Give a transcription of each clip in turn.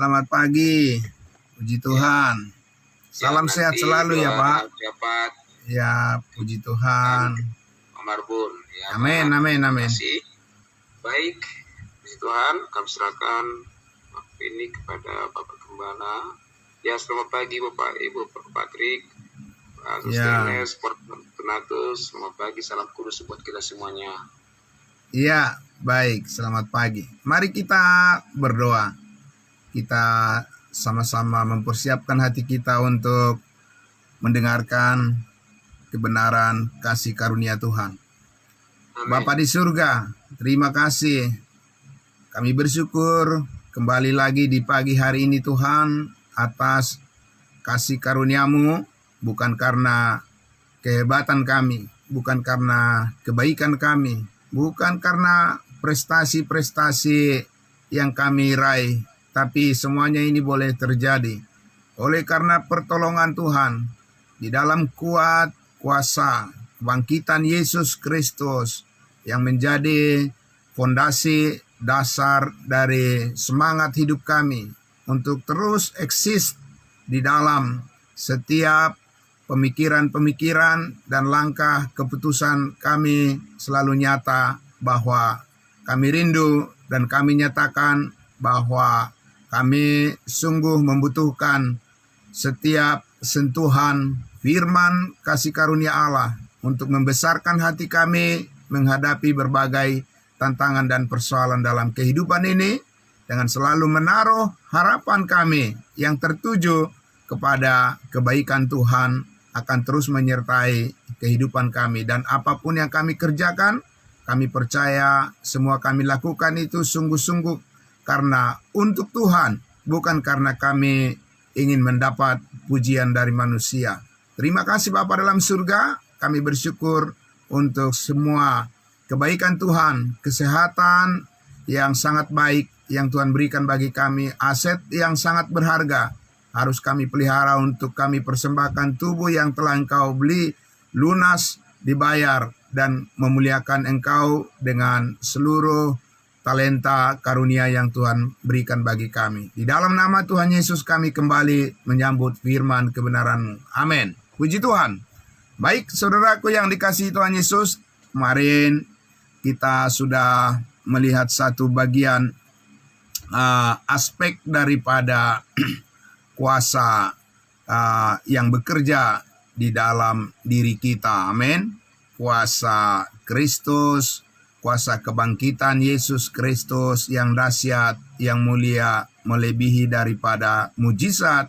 Selamat pagi. Puji Tuhan. Salam sehat selalu ya Pak. Dapat. Ya, puji Tuhan. Marbun. Ya, amin, amin, amin. Terima kasih. Baik, puji Tuhan. Kami serahkan waktu ini kepada Bapak Gembala. Ya, selamat pagi Bapak Ibu, Pak Patrik, Pak Susternes, Pak Donatus. Selamat pagi, salam kudus buat kita semuanya. Iya, baik. Selamat pagi. Mari kita berdoa. Kita sama-sama mempersiapkan hati kita untuk mendengarkan kebenaran kasih karunia Tuhan. Amin. Bapa di surga, terima kasih. Kami bersyukur kembali lagi di pagi hari ini Tuhan atas kasih karuniamu, bukan karena kehebatan kami, bukan karena kebaikan kami, bukan karena prestasi-prestasi yang kami raih, tapi semuanya ini boleh terjadi oleh karena pertolongan Tuhan di dalam kuasa kebangkitan Yesus Kristus yang menjadi fondasi dasar dari semangat hidup kami untuk terus eksis di dalam setiap pemikiran-pemikiran dan langkah keputusan kami selalu nyata bahwa kami rindu dan kami nyatakan bahwa kami sungguh membutuhkan setiap sentuhan firman kasih karunia Allah untuk membesarkan hati kami menghadapi berbagai tantangan dan persoalan dalam kehidupan ini dengan selalu menaruh harapan kami yang tertuju kepada kebaikan Tuhan akan terus menyertai kehidupan kami. Dan apapun yang kami kerjakan, kami percaya semua kami lakukan itu sungguh-sungguh karena untuk Tuhan, bukan karena kami ingin mendapat pujian dari manusia. Terima kasih Bapa dalam surga, kami bersyukur untuk semua kebaikan Tuhan, kesehatan yang sangat baik yang Tuhan berikan bagi kami, aset yang sangat berharga harus kami pelihara untuk kami persembahkan tubuh yang telah Engkau beli lunas, dibayar, dan memuliakan Engkau dengan seluruh talenta karunia yang Tuhan berikan bagi kami. Di dalam nama Tuhan Yesus kami kembali menyambut firman kebenaran-Mu. Amin. Puji Tuhan. Baik saudaraku yang dikasihi Tuhan Yesus, kemarin kita sudah melihat satu bagian aspek daripada kuasa yang bekerja di dalam diri kita. Amin. Kuasa Kristus, kuasa kebangkitan Yesus Kristus yang dahsyat, yang mulia, melebihi daripada mujizat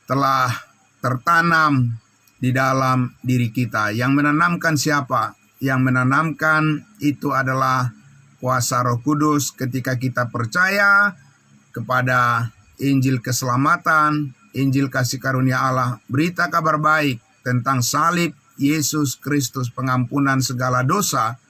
telah tertanam di dalam diri kita. Yang menanamkan siapa? Yang menanamkan itu adalah kuasa Roh Kudus ketika kita percaya kepada Injil keselamatan, Injil kasih karunia Allah, berita kabar baik tentang salib Yesus Kristus pengampunan segala dosa,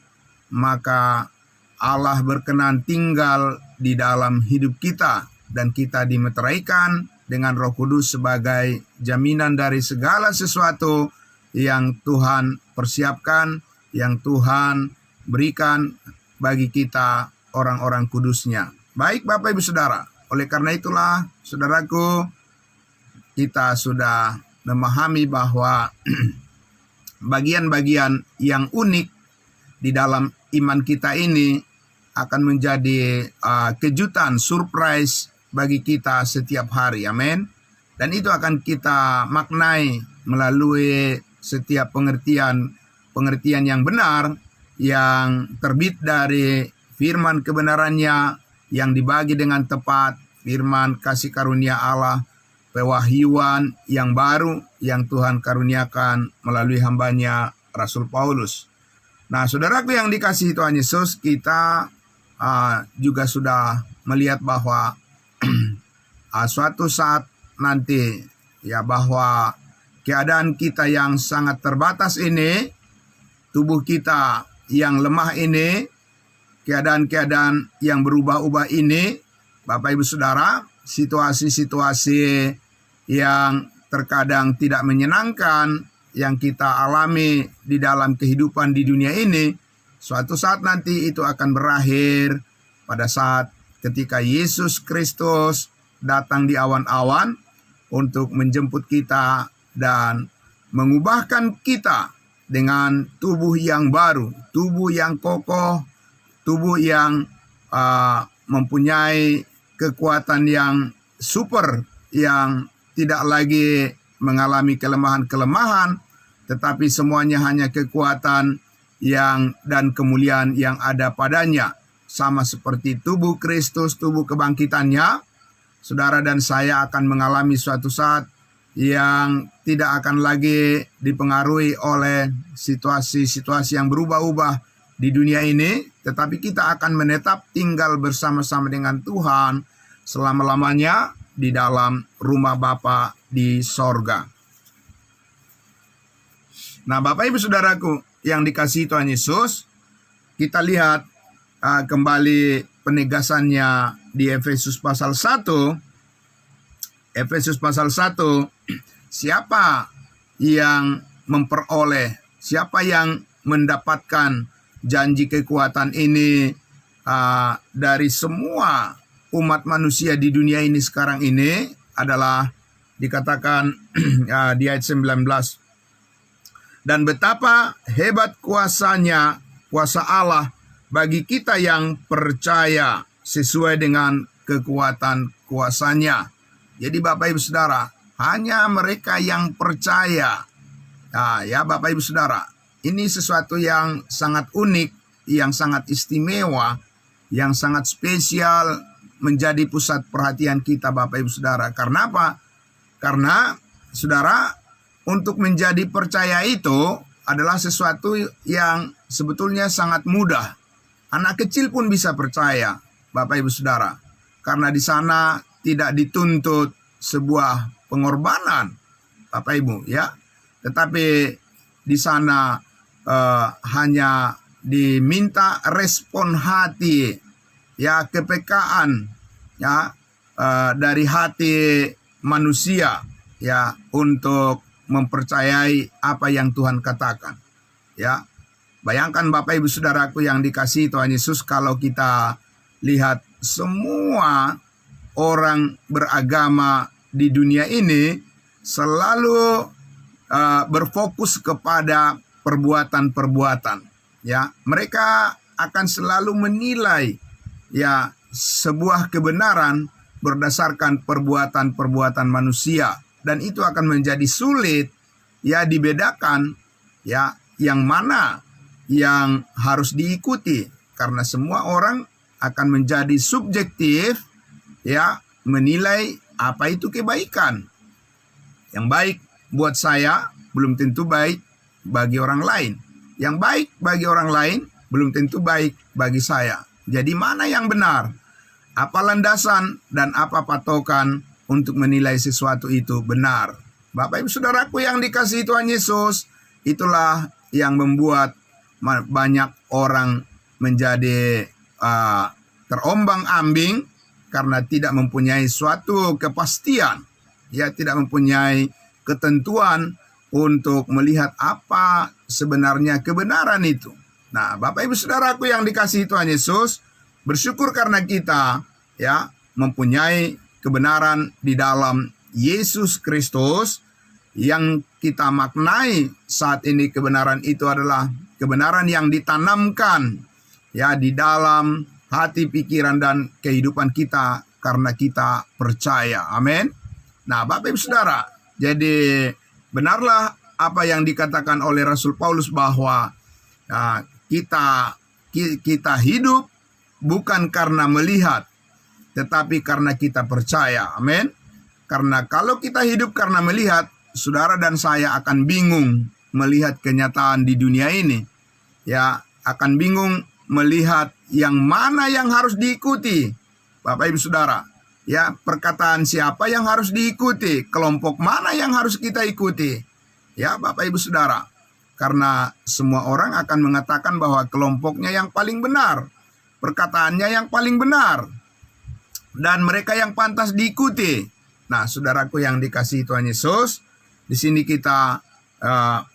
maka Allah berkenan tinggal di dalam hidup kita dan kita dimeteraikan dengan Roh Kudus sebagai jaminan dari segala sesuatu yang Tuhan persiapkan, yang Tuhan berikan bagi kita orang-orang kudusnya. Baik Bapak Ibu Saudara, oleh karena itulah saudaraku, kita sudah memahami bahwa bagian-bagian yang unik di dalam iman kita ini akan menjadi kejutan, surprise bagi kita setiap hari. Amin. Dan itu akan kita maknai melalui setiap pengertian yang benar, yang terbit dari firman kebenarannya yang dibagi dengan tepat, firman kasih karunia Allah, pewahyuan yang baru yang Tuhan karuniakan melalui hambanya Rasul Paulus. Nah, saudaraku yang dikasihi Tuhan Yesus, kita juga sudah melihat bahwa suatu saat nanti ya bahwa keadaan kita yang sangat terbatas ini, tubuh kita yang lemah ini, keadaan-keadaan yang berubah-ubah ini, Bapak Ibu Saudara, situasi-situasi yang terkadang tidak menyenangkan yang kita alami di dalam kehidupan di dunia ini, suatu saat nanti itu akan berakhir pada saat ketika Yesus Kristus datang di awan-awan untuk menjemput kita dan mengubahkan kita dengan tubuh yang baru, tubuh yang kokoh, tubuh yang mempunyai kekuatan yang super, yang tidak lagi mengalami kelemahan-kelemahan, tetapi semuanya hanya kekuatan yang dan kemuliaan yang ada padanya. Sama seperti tubuh Kristus, tubuh kebangkitannya, saudara dan saya akan mengalami suatu saat yang tidak akan lagi dipengaruhi oleh situasi-situasi yang berubah-ubah di dunia ini, tetapi kita akan menetap tinggal bersama-sama dengan Tuhan selama-lamanya di dalam rumah Bapa di sorga. Nah, Bapak Ibu Saudaraku yang dikasihi Tuhan Yesus, kita lihat kembali penegasannya di Efesus pasal 1. Efesus pasal 1, siapa yang memperoleh, siapa yang mendapatkan janji kekuatan ini dari semua umat manusia di dunia ini sekarang ini adalah dikatakan di ayat 19. Dan betapa hebat kuasanya, kuasa Allah bagi kita yang percaya sesuai dengan kekuatan kuasanya. Jadi Bapak Ibu Saudara, hanya mereka yang percaya. Nah, ya Bapak Ibu Saudara, ini sesuatu yang sangat unik, yang sangat istimewa, yang sangat spesial menjadi pusat perhatian kita Bapak Ibu Saudara. Karena apa? Karena Saudara, untuk menjadi percaya itu adalah sesuatu yang sebetulnya sangat mudah. Anak kecil pun bisa percaya, Bapak Ibu Saudara. Karena di sana tidak dituntut sebuah pengorbanan, Bapak Ibu, ya. Tetapi di sana hanya diminta respon hati, ya, kepekaan, ya, dari hati manusia, ya, untuk mempercayai apa yang Tuhan katakan, ya. Bayangkan Bapak Ibu Saudaraku yang dikasihi Tuhan Yesus, kalau kita lihat semua orang beragama di dunia ini selalu berfokus kepada perbuatan-perbuatan, ya. Mereka akan selalu menilai, ya, sebuah kebenaran berdasarkan perbuatan-perbuatan manusia, dan itu akan menjadi sulit, ya, dibedakan, ya, yang mana yang harus diikuti, karena semua orang akan menjadi subjektif, ya, menilai apa itu kebaikan. Yang baik buat saya belum tentu baik bagi orang lain. Yang baik bagi orang lain belum tentu baik bagi saya. Jadi mana yang benar? Apa landasan dan apa patokan untuk menilai sesuatu itu benar? Bapak Ibu Saudaraku yang dikasihi Tuhan Yesus, itulah yang membuat banyak orang menjadi terombang-ambing karena tidak mempunyai suatu kepastian, ya, tidak mempunyai ketentuan untuk melihat apa sebenarnya kebenaran itu. Nah, Bapak Ibu Saudaraku yang dikasihi Tuhan Yesus, bersyukur karena kita, ya, mempunyai kebenaran di dalam Yesus Kristus, yang kita maknai saat ini. Kebenaran itu adalah kebenaran yang ditanamkan, ya, di dalam hati, pikiran, dan kehidupan kita karena kita percaya. Amin. Nah, Bapak Ibu Saudara, jadi benarlah apa yang dikatakan oleh Rasul Paulus bahwa kita hidup bukan karena melihat, tetapi karena kita percaya. Amin. Karena kalau kita hidup karena melihat, saudara dan saya akan bingung melihat kenyataan di dunia ini. Ya, akan bingung melihat yang mana yang harus diikuti. Bapak Ibu Saudara, ya, perkataan siapa yang harus diikuti, kelompok mana yang harus kita ikuti. Ya, Bapak Ibu Saudara, karena semua orang akan mengatakan bahwa kelompoknya yang paling benar, perkataannya yang paling benar, dan mereka yang pantas diikuti. Nah, saudaraku yang dikasihi Tuhan Yesus, di sini kita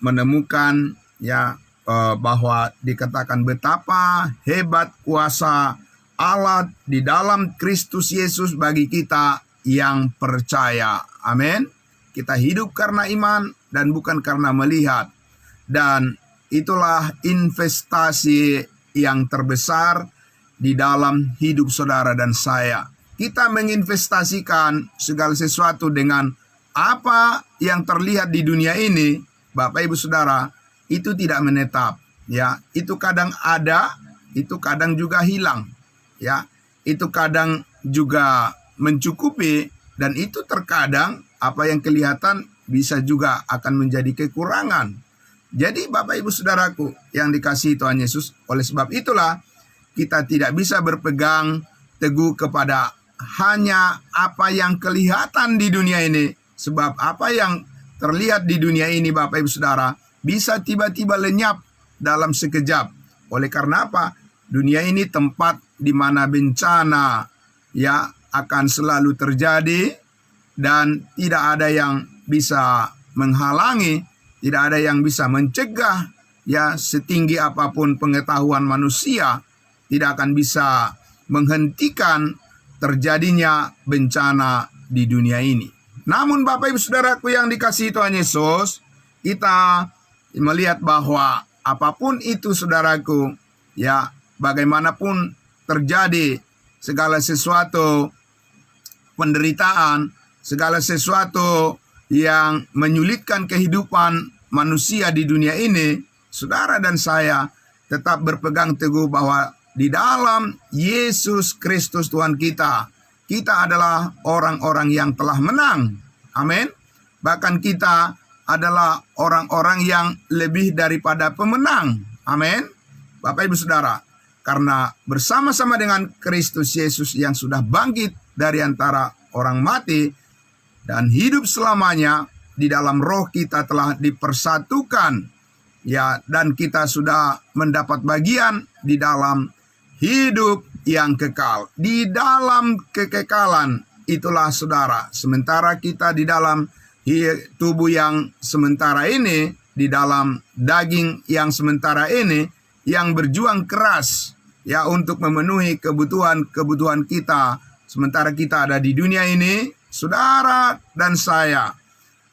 menemukan, ya, bahwa dikatakan betapa hebat kuasa Allah di dalam Kristus Yesus bagi kita yang percaya. Amin. Kita hidup karena iman dan bukan karena melihat. Dan itulah investasi yang terbesar di dalam hidup saudara dan saya. Kita menginvestasikan segala sesuatu dengan apa yang terlihat di dunia ini, Bapak Ibu Saudara, itu tidak menetap. Ya, itu kadang ada, itu kadang juga hilang. Ya, itu kadang juga mencukupi, dan itu terkadang apa yang kelihatan bisa juga akan menjadi kekurangan. Jadi Bapak Ibu Saudaraku yang dikasihi Tuhan Yesus, oleh sebab itulah kita tidak bisa berpegang teguh kepada hanya apa yang kelihatan di dunia ini. Sebab apa yang terlihat di dunia ini, Bapak Ibu Saudara, bisa tiba-tiba lenyap dalam sekejap. Oleh karena apa? Dunia ini tempat di mana bencana ya akan selalu terjadi, dan tidak ada yang bisa menghalangi, tidak ada yang bisa mencegah. Ya, setinggi apapun pengetahuan manusia, tidak akan bisa menghentikan terjadinya bencana di dunia ini. Namun Bapak Ibu Saudaraku yang dikasihi Tuhan Yesus, kita melihat bahwa apapun itu saudaraku, ya bagaimanapun terjadi segala sesuatu penderitaan, segala sesuatu yang menyulitkan kehidupan manusia di dunia ini, saudara dan saya tetap berpegang teguh bahwa di dalam Yesus Kristus Tuhan kita, kita adalah orang-orang yang telah menang. Amin. Bahkan kita adalah orang-orang yang lebih daripada pemenang. Amin. Bapak Ibu Saudara, karena bersama-sama dengan Kristus Yesus yang sudah bangkit dari antara orang mati dan hidup selamanya, di dalam roh kita telah dipersatukan. Ya, dan kita sudah mendapat bagian di dalam hidup yang kekal. Di dalam kekekalan itulah saudara. Sementara kita di dalam tubuh yang sementara ini, di dalam daging yang sementara ini, yang berjuang keras ya untuk memenuhi kebutuhan kita. Sementara kita ada di dunia ini, saudara dan saya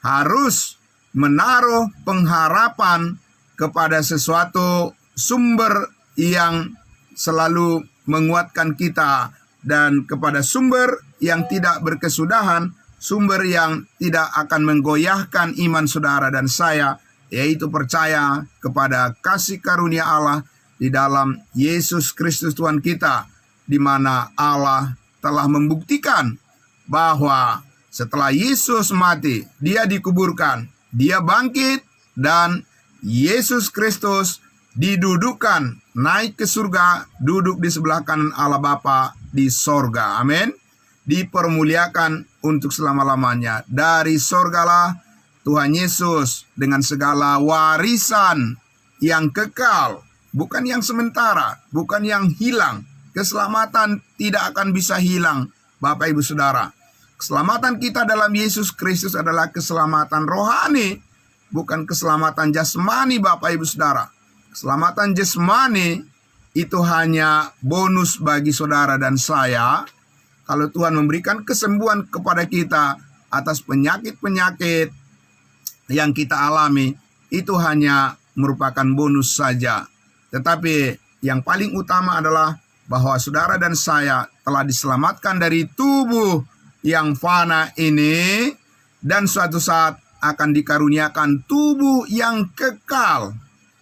harus menaruh pengharapan kepada sesuatu sumber yang selalu menguatkan kita, dan kepada sumber yang tidak berkesudahan, sumber yang tidak akan menggoyahkan iman saudara dan saya, yaitu percaya kepada kasih karunia Allah di dalam Yesus Kristus Tuhan kita, di mana Allah telah membuktikan bahwa setelah Yesus mati, dia dikuburkan, dia bangkit, dan Yesus Kristus didudukkan, naik ke surga, duduk di sebelah kanan Allah Bapa di sorga. Amin. Dipermuliakan untuk selama-lamanya. Dari sorgalah Tuhan Yesus dengan segala warisan yang kekal, bukan yang sementara, bukan yang hilang. Keselamatan tidak akan bisa hilang, Bapak Ibu Saudara. Keselamatan kita dalam Yesus Kristus adalah keselamatan rohani, bukan keselamatan jasmani, Bapak Ibu Saudara. Keselamatan jasmani itu hanya bonus bagi saudara dan saya. Kalau Tuhan memberikan kesembuhan kepada kita atas penyakit-penyakit yang kita alami, itu hanya merupakan bonus saja. Tetapi yang paling utama adalah bahwa saudara dan saya telah diselamatkan dari tubuh yang fana ini, dan suatu saat akan dikaruniakan tubuh yang kekal,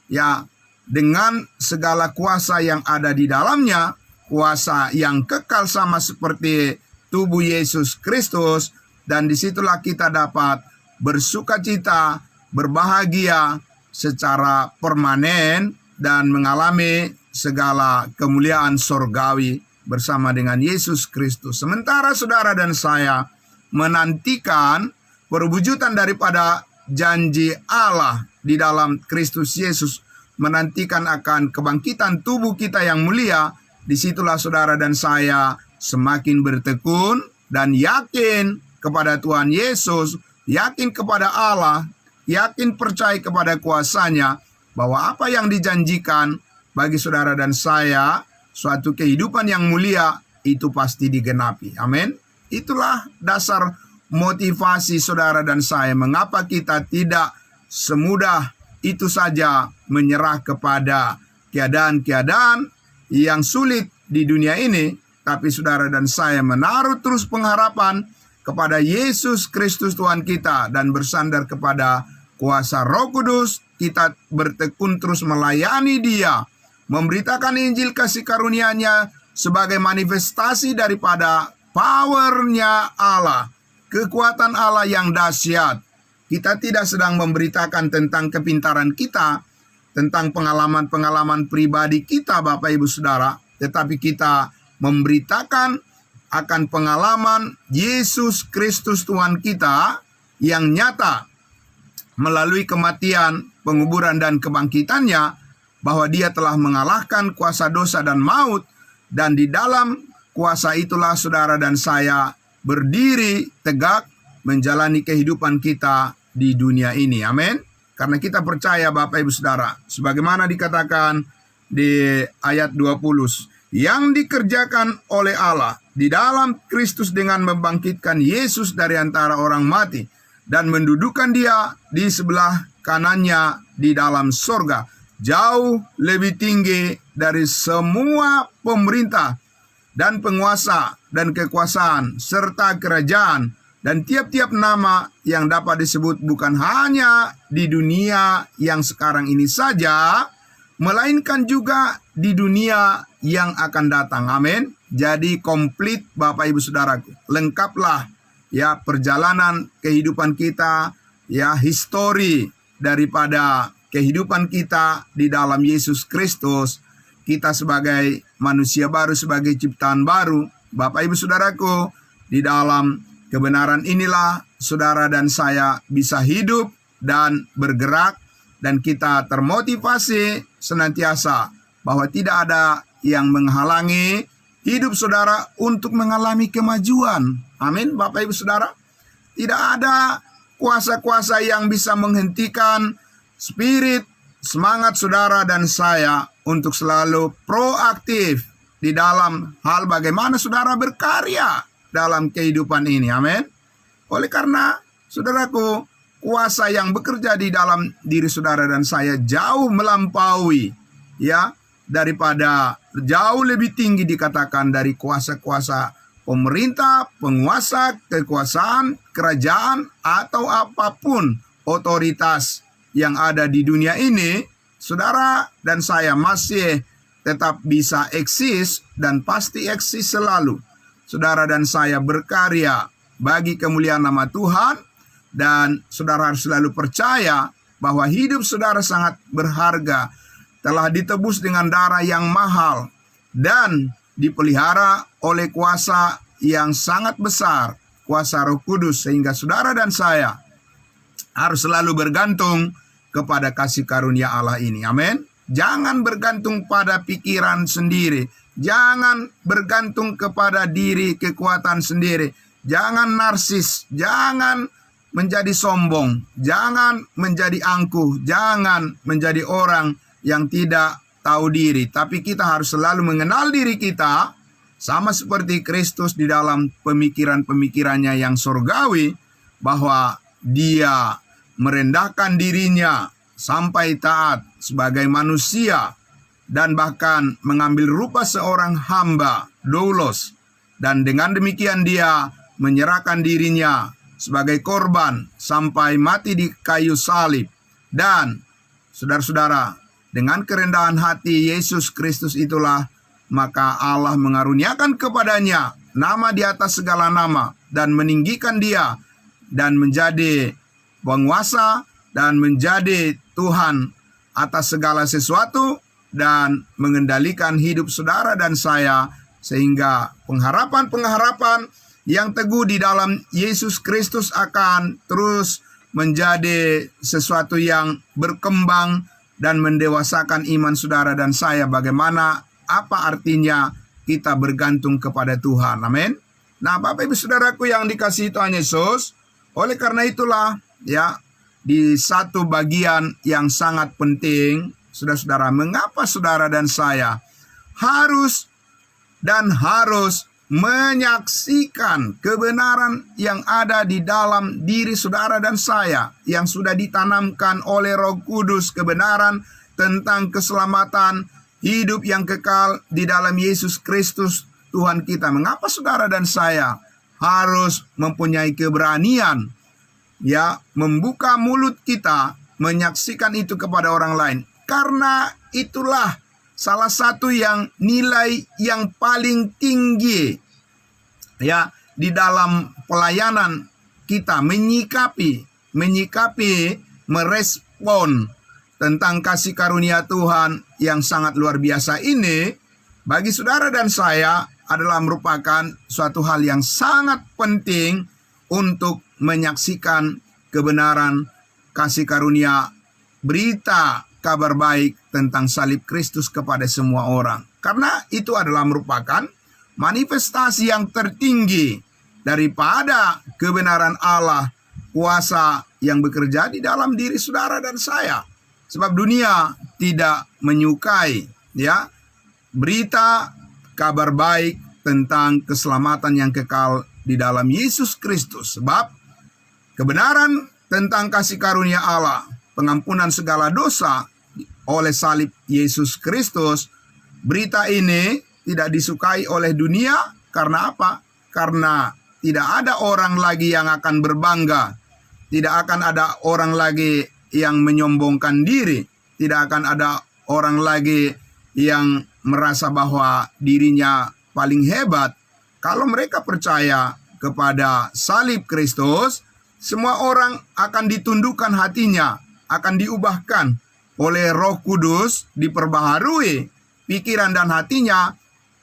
ya, dengan segala kuasa yang ada di dalamnya, kuasa yang kekal sama seperti tubuh Yesus Kristus. Dan disitulah kita dapat bersukacita, berbahagia secara permanen, dan mengalami segala kemuliaan sorgawi bersama dengan Yesus Kristus. Sementara saudara dan saya menantikan perwujudan daripada janji Allah di dalam Kristus Yesus, menantikan akan kebangkitan tubuh kita yang mulia, disitulah saudara dan saya semakin bertekun dan yakin kepada Tuhan Yesus, yakin kepada Allah, yakin percaya kepada kuasa-Nya, bahwa apa yang dijanjikan bagi saudara dan saya, suatu kehidupan yang mulia, itu pasti digenapi. Amin. Itulah dasar motivasi saudara dan saya. Mengapa kita tidak semudah itu saja menyerah kepada keadaan-keadaan yang sulit di dunia ini, tapi saudara dan saya menaruh terus pengharapan kepada Yesus Kristus Tuhan kita dan bersandar kepada kuasa Roh Kudus. Kita bertekun terus melayani Dia, memberitakan Injil kasih karunia-Nya sebagai manifestasi daripada power-Nya Allah, kekuatan Allah yang dahsyat. Kita tidak sedang memberitakan tentang kepintaran kita, tentang pengalaman-pengalaman pribadi kita, Bapak Ibu Saudara, tetapi kita memberitakan akan pengalaman Yesus Kristus Tuhan kita yang nyata melalui kematian, penguburan, dan kebangkitannya, bahwa Dia telah mengalahkan kuasa dosa dan maut, dan di dalam kuasa itulah saudara dan saya berdiri tegak menjalani kehidupan kita di dunia ini. Amin. Karena kita percaya, Bapak Ibu Saudara, sebagaimana dikatakan di ayat 20, yang dikerjakan oleh Allah di dalam Kristus dengan membangkitkan Yesus dari antara orang mati dan mendudukan Dia di sebelah kanannya di dalam sorga, jauh lebih tinggi dari semua pemerintah dan penguasa dan kekuasaan serta kerajaan dan tiap-tiap nama yang dapat disebut, bukan hanya di dunia yang sekarang ini saja, melainkan juga di dunia yang akan datang. Amin. Jadi komplit, Bapak Ibu Saudaraku, lengkaplah ya perjalanan kehidupan kita, ya histori daripada kehidupan kita di dalam Yesus Kristus. Kita sebagai manusia baru, sebagai ciptaan baru, Bapak Ibu Saudaraku, di dalam kebenaran inilah saudara dan saya bisa hidup dan bergerak, dan kita termotivasi senantiasa bahwa tidak ada yang menghalangi hidup saudara untuk mengalami kemajuan. Amin, Bapak Ibu Saudara. Tidak ada kuasa-kuasa yang bisa menghentikan spirit, semangat saudara dan saya untuk selalu proaktif di dalam hal bagaimana saudara berkarya dalam kehidupan ini. Amin. Oleh karena, saudaraku, kuasa yang bekerja di dalam diri saudara dan saya jauh melampaui, ya, daripada, jauh lebih tinggi dikatakan dari kuasa-kuasa pemerintah, penguasa, kekuasaan, kerajaan, atau apapun otoritas yang ada di dunia ini. Saudara dan saya masih tetap bisa eksis dan pasti eksis selalu. Saudara dan saya berkarya bagi kemuliaan nama Tuhan, dan saudara harus selalu percaya bahwa hidup saudara sangat berharga, telah ditebus dengan darah yang mahal dan dipelihara oleh kuasa yang sangat besar, kuasa Roh Kudus, sehingga saudara dan saya harus selalu bergantung kepada kasih karunia Allah ini. Amin. Jangan bergantung pada pikiran sendiri. Jangan bergantung kepada diri, kekuatan sendiri. Jangan narsis. Jangan menjadi sombong. Jangan menjadi angkuh. Jangan menjadi orang yang tidak tahu diri. Tapi kita harus selalu mengenal diri kita, sama seperti Kristus di dalam pemikiran-pemikirannya yang surgawi, bahwa Dia merendahkan dirinya sampai taat sebagai manusia, dan bahkan mengambil rupa seorang hamba, doulos, dan dengan demikian Dia menyerahkan dirinya sebagai korban sampai mati di kayu salib. Dan saudara-saudara, dengan kerendahan hati Yesus Kristus itulah maka Allah mengaruniakan kepadanya nama di atas segala nama, dan meninggikan Dia dan menjadi penguasa dan menjadi Tuhan atas segala sesuatu, dan mengendalikan hidup saudara dan saya, sehingga pengharapan-pengharapan yang teguh di dalam Yesus Kristus akan terus menjadi sesuatu yang berkembang dan mendewasakan iman saudara dan saya. Bagaimana, apa artinya kita bergantung kepada Tuhan. Amin. Nah, Bapak Ibu Saudaraku yang dikasihi Tuhan Yesus, oleh karena itulah, ya, di satu bagian yang sangat penting, saudara-saudara, mengapa saudara dan saya harus menyaksikan kebenaran yang ada di dalam diri saudara dan saya, yang sudah ditanamkan oleh Roh Kudus, kebenaran tentang keselamatan, hidup yang kekal di dalam Yesus Kristus Tuhan kita. Mengapa saudara dan saya harus mempunyai keberanian membuka mulut kita, menyaksikan itu kepada orang lain? Karena itulah salah satu yang nilai yang paling tinggi di dalam pelayanan kita, menyikapi, merespon tentang kasih karunia Tuhan yang sangat luar biasa ini. Bagi saudara dan saya adalah merupakan suatu hal yang sangat penting untuk menyaksikan kebenaran kasih karunia, berita kabar baik tentang salib Kristus kepada semua orang. Karena itu adalah merupakan manifestasi yang tertinggi daripada kebenaran Allah, kuasa yang bekerja di dalam diri saudara dan saya. Sebab dunia tidak menyukai berita kabar baik tentang keselamatan yang kekal di dalam Yesus Kristus. Sebab kebenaran tentang kasih karunia Allah, pengampunan segala dosa oleh salib Yesus Kristus, berita ini tidak disukai oleh dunia. Karena apa? Karena tidak ada orang lagi yang akan berbangga, tidak akan ada orang lagi yang menyombongkan diri, tidak akan ada orang lagi yang merasa bahwa dirinya paling hebat. Kalau mereka percaya kepada salib Kristus, semua orang akan ditundukkan hatinya, akan diubahkan oleh Roh Kudus, diperbaharui pikiran dan hatinya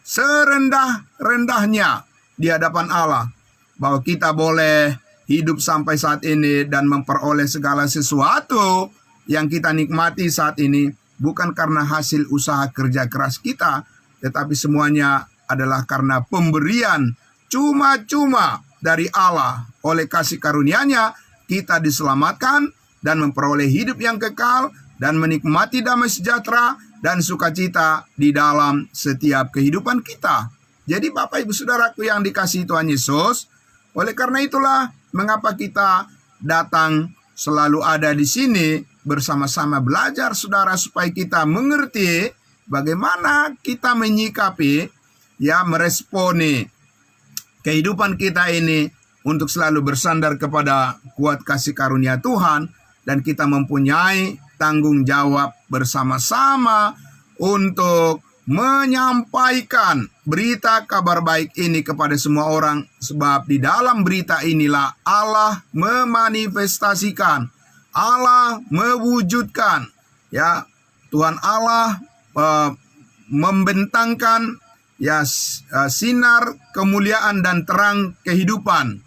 serendah-rendahnya di hadapan Allah, bahwa kita boleh hidup sampai saat ini dan memperoleh segala sesuatu yang kita nikmati saat ini bukan karena hasil usaha kerja keras kita, tetapi semuanya adalah karena pemberian cuma-cuma dari Allah. Oleh kasih karunia-Nya kita diselamatkan dan memperoleh hidup yang kekal dan menikmati damai sejahtera dan sukacita di dalam setiap kehidupan kita. Jadi Bapak Ibu Saudaraku yang dikasihi Tuhan Yesus, oleh karena itulah mengapa kita datang selalu ada di sini bersama-sama belajar saudara, supaya kita mengerti bagaimana kita menyikapi meresponi kehidupan kita ini untuk selalu bersandar kepada kuat kasih karunia Tuhan, dan kita mempunyai tanggung jawab bersama-sama untuk menyampaikan berita kabar baik ini kepada semua orang. Sebab di dalam berita inilah Allah memanifestasikan, Allah mewujudkan, Tuhan Allah membentangkan sinar kemuliaan dan terang kehidupan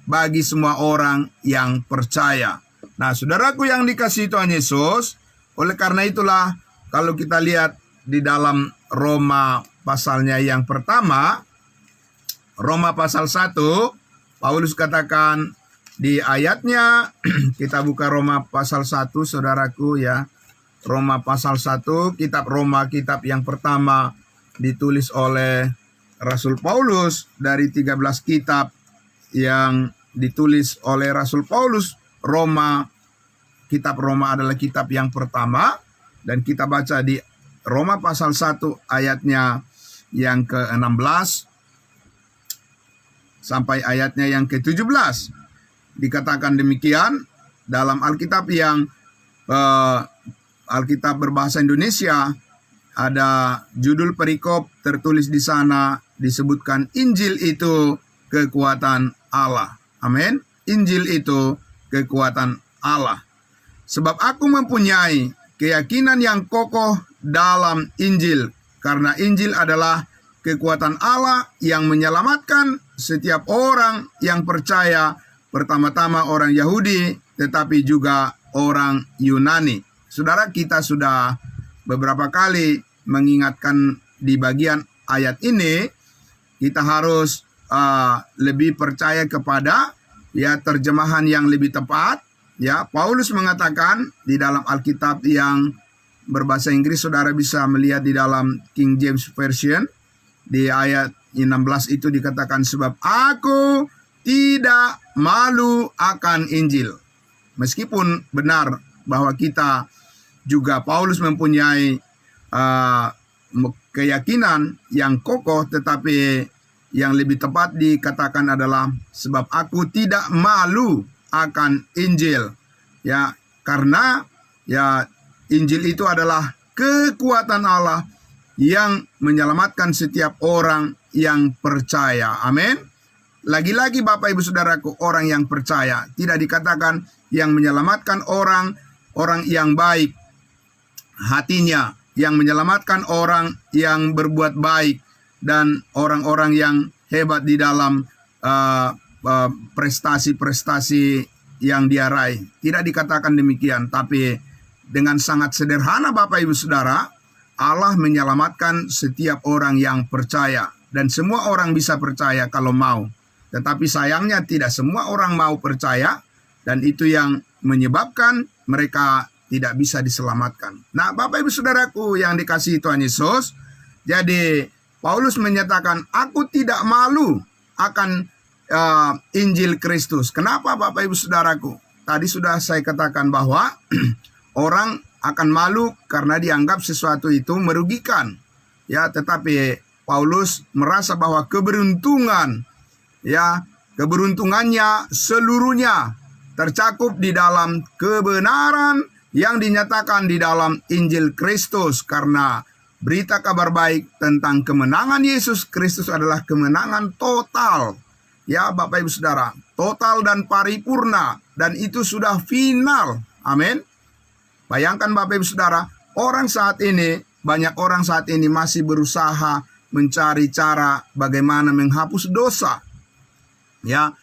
bagi semua orang yang percaya. Nah, saudaraku yang dikasihi Tuhan Yesus, oleh karena itulah kalau kita lihat di dalam Roma pasalnya yang pertama, Roma pasal 1, Paulus katakan di ayatnya, kita buka Roma pasal 1 saudaraku Roma pasal 1, kitab Roma, kitab yang pertama ditulis oleh Rasul Paulus. Dari 13 kitab yang ditulis oleh Rasul Paulus, kitab Roma adalah kitab yang pertama, dan kita baca di Roma pasal 1 ayatnya yang ke-16 sampai ayatnya yang ke-17. Dikatakan demikian dalam Alkitab yang Alkitab berbahasa Indonesia, ada judul perikop tertulis di sana, disebutkan Injil itu kekuatan Allah. Amin. Injil itu kekuatan Allah. Sebab aku mempunyai keyakinan yang kokoh dalam Injil, karena Injil adalah kekuatan Allah yang menyelamatkan setiap orang yang percaya, pertama-tama orang Yahudi, tetapi juga orang Yunani. Saudara, kita sudah beberapa kali mengingatkan di bagian ayat ini, kita harus lebih percaya kepada terjemahan yang lebih tepat. Paulus mengatakan di dalam Alkitab yang berbahasa Inggris, saudara bisa melihat di dalam King James Version di ayat 16 itu dikatakan, sebab aku tidak malu akan Injil. Meskipun benar bahwa kita juga Paulus mempunyai keyakinan yang kokoh, tetapi yang lebih tepat dikatakan adalah sebab aku tidak malu akan Injil. Ya, karena ya Injil itu adalah kekuatan Allah yang menyelamatkan setiap orang yang percaya. Amin. Lagi-lagi Bapak Ibu Saudaraku, orang yang percaya, tidak dikatakan yang menyelamatkan orang yang baik hatinya, yang menyelamatkan orang yang berbuat baik, dan orang-orang yang hebat di dalam prestasi-prestasi yang dia raih. Tidak dikatakan demikian, tapi dengan sangat sederhana Bapak Ibu Saudara, Allah menyelamatkan setiap orang yang percaya. Dan semua orang bisa percaya kalau mau. Tetapi sayangnya tidak semua orang mau percaya, dan itu yang menyebabkan mereka tidak bisa diselamatkan. Nah, Bapak Ibu Saudaraku yang dikasihi Tuhan Yesus, jadi Paulus menyatakan, aku tidak malu akan Injil Kristus. Kenapa Bapak Ibu Saudaraku? Tadi sudah saya katakan bahwa orang akan malu karena dianggap sesuatu itu merugikan. Ya, tetapi Paulus merasa bahwa keberuntungannya seluruhnya tercakup di dalam kebenaran yang dinyatakan di dalam Injil Kristus, karena berita kabar baik tentang kemenangan Yesus Kristus adalah kemenangan total. Ya Bapak Ibu Saudara, total dan paripurna, dan itu sudah final. Amin. Bayangkan Bapak Ibu Saudara, banyak orang saat ini masih berusaha mencari cara bagaimana menghapus dosa. Ya,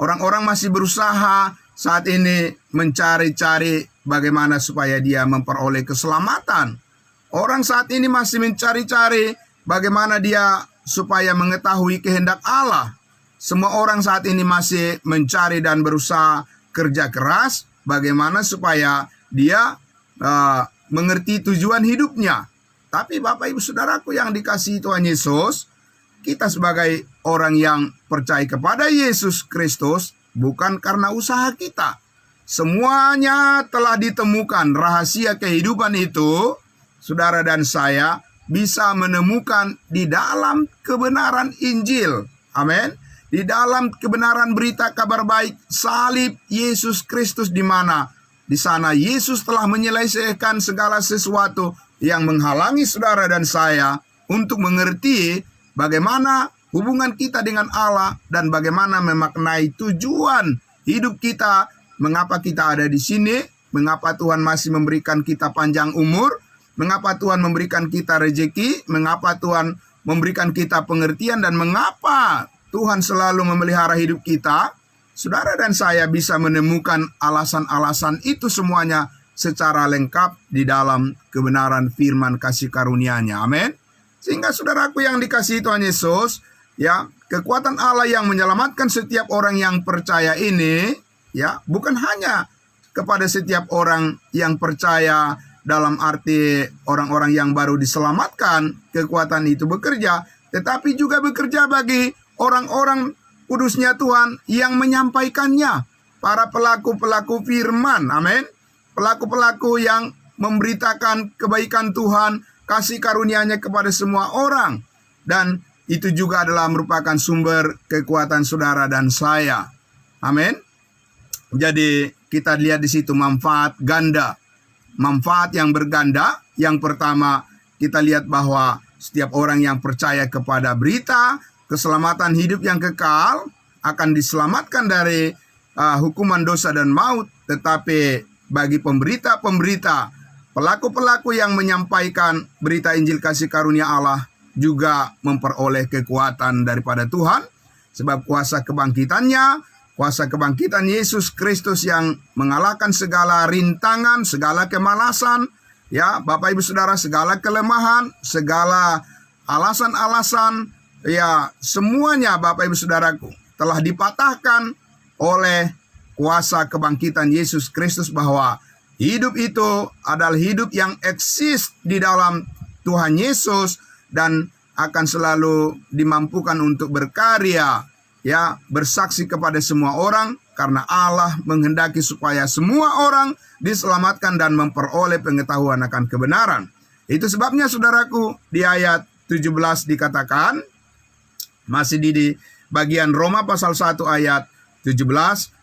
orang-orang masih berusaha saat ini mencari-cari bagaimana supaya dia memperoleh keselamatan. Orang saat ini masih mencari-cari bagaimana dia supaya mengetahui kehendak Allah. Semua orang saat ini masih mencari dan berusaha kerja keras bagaimana supaya dia mengerti tujuan hidupnya. Tapi Bapak Ibu Saudaraku yang dikasihi Tuhan Yesus, kita sebagai orang yang percaya kepada Yesus Kristus bukan karena usaha kita. Semuanya telah ditemukan. Rahasia kehidupan itu, saudara dan saya bisa menemukan di dalam kebenaran Injil. Amin. Di dalam kebenaran berita kabar baik salib Yesus Kristus, di mana di sana Yesus telah menyelesaikan segala sesuatu yang menghalangi saudara dan saya untuk mengerti bagaimana hubungan kita dengan Allah dan bagaimana memaknai tujuan hidup kita, mengapa kita ada di sini, mengapa Tuhan masih memberikan kita panjang umur, mengapa Tuhan memberikan kita rezeki, mengapa Tuhan memberikan kita pengertian, dan mengapa Tuhan selalu memelihara hidup kita. Saudara dan saya bisa menemukan alasan-alasan itu semuanya secara lengkap di dalam kebenaran firman kasih karunia-Nya. Amin. Sehingga saudaraku yang dikasihi Tuhan Yesus, ya, kekuatan Allah yang menyelamatkan setiap orang yang percaya ini, ya, bukan hanya kepada setiap orang yang percaya dalam arti orang-orang yang baru diselamatkan, kekuatan itu bekerja, tetapi juga bekerja bagi orang-orang kudusnya Tuhan yang menyampaikannya, para pelaku-pelaku firman. Amin. Pelaku-pelaku yang memberitakan kebaikan Tuhan, kasih karunia-Nya kepada semua orang. Dan itu juga adalah merupakan sumber kekuatan saudara dan saya. Amin. Jadi kita lihat di situ manfaat ganda. Manfaat yang berganda. Yang pertama, kita lihat bahwa setiap orang yang percaya kepada berita keselamatan hidup yang kekal akan diselamatkan dari hukuman dosa dan maut. Tetapi bagi pemberita-pemberita, pelaku-pelaku yang menyampaikan berita Injil kasih karunia Allah juga memperoleh kekuatan daripada Tuhan. Sebab kuasa kebangkitan Yesus Kristus yang mengalahkan segala rintangan, segala kemalasan, ya Bapak Ibu Saudara, segala kelemahan, segala alasan-alasan, ya semuanya Bapak Ibu Saudaraku telah dipatahkan oleh kuasa kebangkitan Yesus Kristus, bahwa hidup itu adalah hidup yang eksis di dalam Tuhan Yesus, dan akan selalu dimampukan untuk berkarya, ya, bersaksi kepada semua orang, karena Allah menghendaki supaya semua orang diselamatkan dan memperoleh pengetahuan akan kebenaran. Itu sebabnya saudaraku, di ayat 17 dikatakan, masih di bagian Roma pasal 1 ayat 17,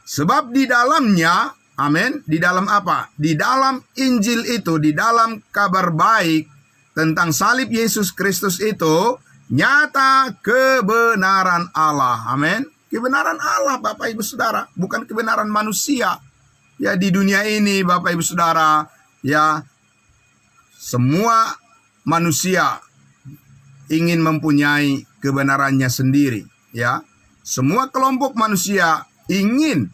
sebab di dalamnya, amin, di dalam apa? Di dalam Injil itu, di dalam kabar baik tentang salib Yesus Kristus itu, nyata kebenaran Allah. Amin. Kebenaran Allah, Bapak Ibu Saudara, bukan kebenaran manusia. Ya, di dunia ini Bapak Ibu Saudara, ya, semua manusia ingin mempunyai kebenarannya sendiri, ya. Semua kelompok manusia ingin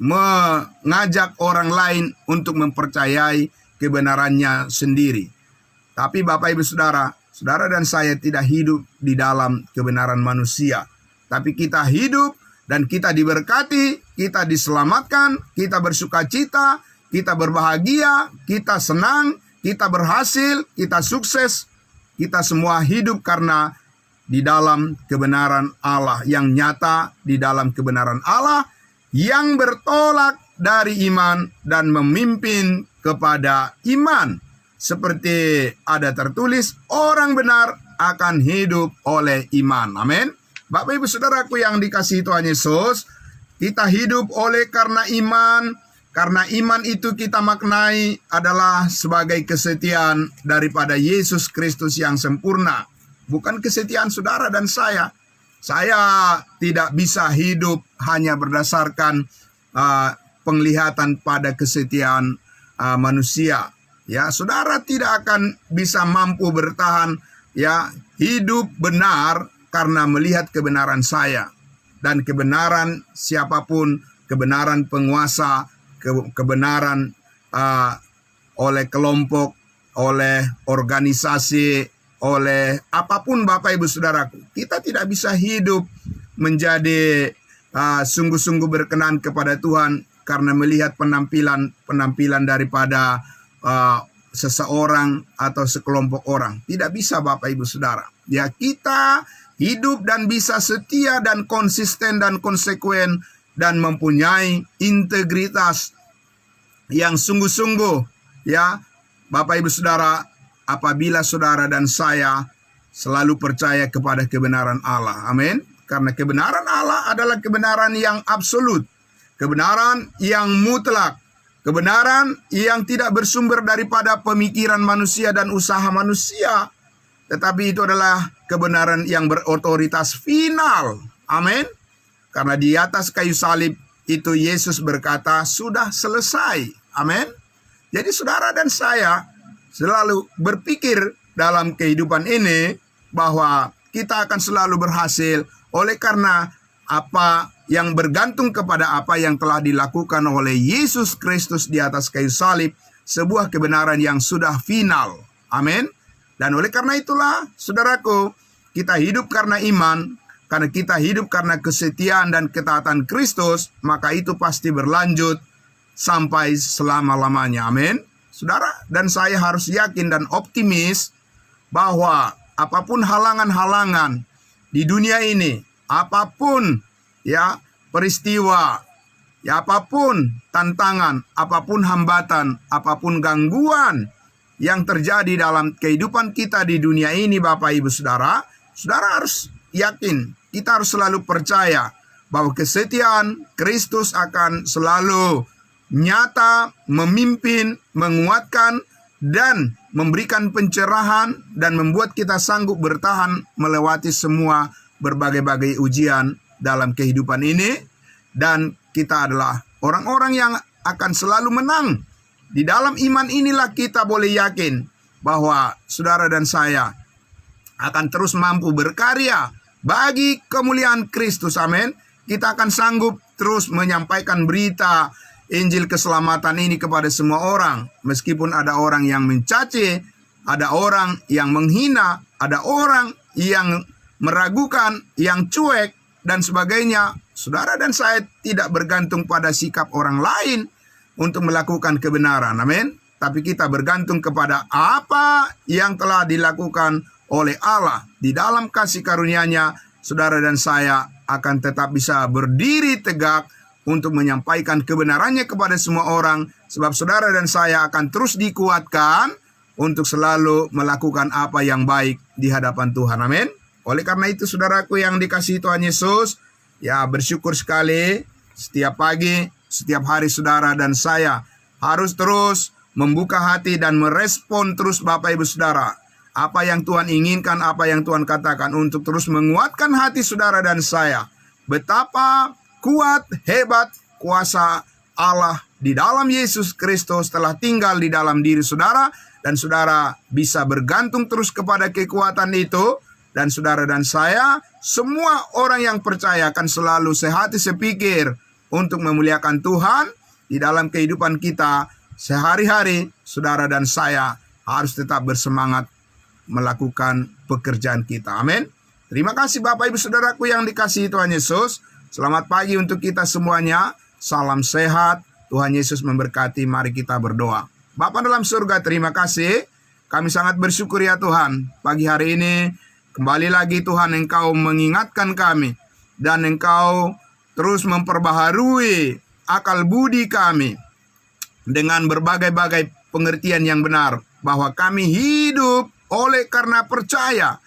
mengajak orang lain untuk mempercayai kebenarannya sendiri. Tapi Bapak Ibu Saudara, saudara dan saya tidak hidup di dalam kebenaran manusia. Tapi kita hidup dan kita diberkati, kita diselamatkan, kita bersuka cita, kita berbahagia, kita senang, kita berhasil, kita sukses. Kita semua hidup karena di dalam kebenaran Allah yang nyata, di dalam kebenaran Allah yang bertolak dari iman dan memimpin kepada iman. Seperti ada tertulis, orang benar akan hidup oleh iman. Amin. Bapak Ibu Saudaraku yang dikasihi Tuhan Yesus, kita hidup oleh karena iman. Karena iman itu kita maknai adalah sebagai kesetiaan daripada Yesus Kristus yang sempurna. Bukan kesetiaan saudara dan saya. Saya tidak bisa hidup hanya berdasarkan penglihatan pada kesetiaan manusia. Ya, saudara tidak akan bisa mampu bertahan, ya, hidup benar karena melihat kebenaran saya. Dan kebenaran siapapun, kebenaran penguasa, kebenaran oleh kelompok, oleh organisasi, oleh apapun Bapak Ibu Saudaraku. Kita tidak bisa hidup menjadi sungguh-sungguh berkenan kepada Tuhan karena melihat penampilan daripada seseorang atau sekelompok orang. Tidak bisa Bapak Ibu Saudara. Ya, kita hidup dan bisa setia dan konsisten dan konsekuen dan mempunyai integritas yang sungguh-sungguh, ya Bapak Ibu Saudara, apabila saudara dan saya selalu percaya kepada kebenaran Allah. Amin. Karena kebenaran Allah adalah kebenaran yang absolut, kebenaran yang mutlak, kebenaran yang tidak bersumber daripada pemikiran manusia dan usaha manusia, tetapi itu adalah kebenaran yang berotoritas final. Amin. Karena di atas kayu salib itu Yesus berkata, sudah selesai. Amin. Jadi saudara dan saya selalu berpikir dalam kehidupan ini bahwa kita akan selalu berhasil oleh karena apa yang bergantung kepada apa yang telah dilakukan oleh Yesus Kristus di atas kayu salib, sebuah kebenaran yang sudah final. Amin. Dan oleh karena itulah, saudaraku, kita hidup karena iman, karena kita hidup karena kesetiaan dan ketaatan Kristus, maka itu pasti berlanjut sampai selama-lamanya. Amin. Saudara dan saya harus yakin dan optimis bahwa apapun halangan-halangan di dunia ini, apapun, ya, peristiwa, ya, apapun tantangan, apapun hambatan, apapun gangguan yang terjadi dalam kehidupan kita di dunia ini, Bapak Ibu Saudara, saudara harus yakin, kita harus selalu percaya bahwa kesetiaan Kristus akan selalu nyata, memimpin, menguatkan, dan memberikan pencerahan, dan membuat kita sanggup bertahan melewati semua berbagai-bagai ujian dalam kehidupan ini. Dan kita adalah orang-orang yang akan selalu menang. Di dalam iman inilah kita boleh yakin bahwa saudara dan saya akan terus mampu berkarya bagi kemuliaan Kristus. Amin. Kita akan sanggup terus menyampaikan berita Injil keselamatan ini kepada semua orang. Meskipun ada orang yang mencaci, ada orang yang menghina, ada orang yang meragukan, yang cuek, dan sebagainya. Saudara dan saya tidak bergantung pada sikap orang lain untuk melakukan kebenaran. Amin. Tapi kita bergantung kepada apa yang telah dilakukan oleh Allah di dalam kasih karunia-Nya, saudara dan saya akan tetap bisa berdiri tegak untuk menyampaikan kebenarannya kepada semua orang, sebab saudara dan saya akan terus dikuatkan untuk selalu melakukan apa yang baik di hadapan Tuhan. Amin. Oleh karena itu, saudaraku yang dikasihi Tuhan Yesus, ya bersyukur sekali setiap pagi, setiap hari saudara dan saya harus terus membuka hati dan merespon terus Bapak Ibu Saudara. Apa yang Tuhan inginkan, apa yang Tuhan katakan, untuk terus menguatkan hati saudara dan saya. Betapa kuat, hebat kuasa Allah di dalam Yesus Kristus telah tinggal di dalam diri saudara, dan saudara bisa bergantung terus kepada kekuatan itu. Dan saudara dan saya, semua orang yang percaya akan selalu sehati sepikir untuk memuliakan Tuhan di dalam kehidupan kita sehari-hari. Saudara dan saya harus tetap bersemangat melakukan pekerjaan kita. Amin. Terima kasih Bapak Ibu Saudaraku yang dikasihi Tuhan Yesus. Selamat pagi untuk kita semuanya. Salam sehat. Tuhan Yesus memberkati. Mari kita berdoa. Bapa dalam surga, terima kasih. Kami sangat bersyukur ya Tuhan. Pagi hari ini kembali lagi Tuhan, Engkau mengingatkan kami, dan Engkau terus memperbaharui akal budi kami dengan berbagai-bagai pengertian yang benar, bahwa kami hidup oleh karena percaya.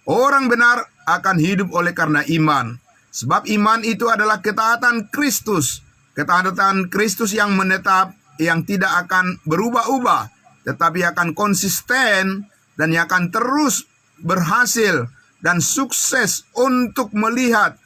Orang benar akan hidup oleh karena iman. Sebab iman itu adalah ketaatan Kristus. Ketaatan Kristus yang menetap, yang tidak akan berubah-ubah, tetapi akan konsisten dan yang akan terus berhasil dan sukses untuk melihat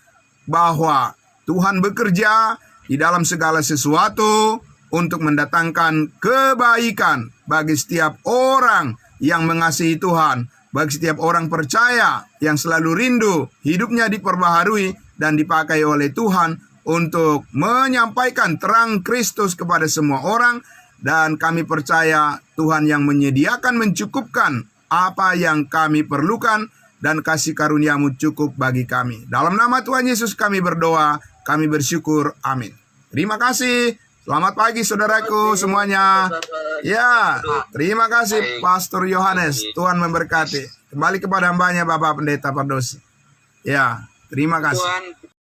bahwa Tuhan bekerja di dalam segala sesuatu untuk mendatangkan kebaikan bagi setiap orang yang mengasihi Tuhan, bagi setiap orang percaya yang selalu rindu hidupnya diperbaharui dan dipakai oleh Tuhan untuk menyampaikan terang Kristus kepada semua orang. Dan kami percaya Tuhan yang menyediakan, mencukupkan apa yang kami perlukan, dan kasih karunia-Mu cukup bagi kami. Dalam nama Tuhan Yesus kami berdoa, kami bersyukur. Amin. Terima kasih. Selamat pagi saudaraku semuanya. Ya, terima kasih Pastor Yohanes. Tuhan memberkati. Kembali kepada hambanya Bapak Pendeta Pardosi. Ya, terima kasih.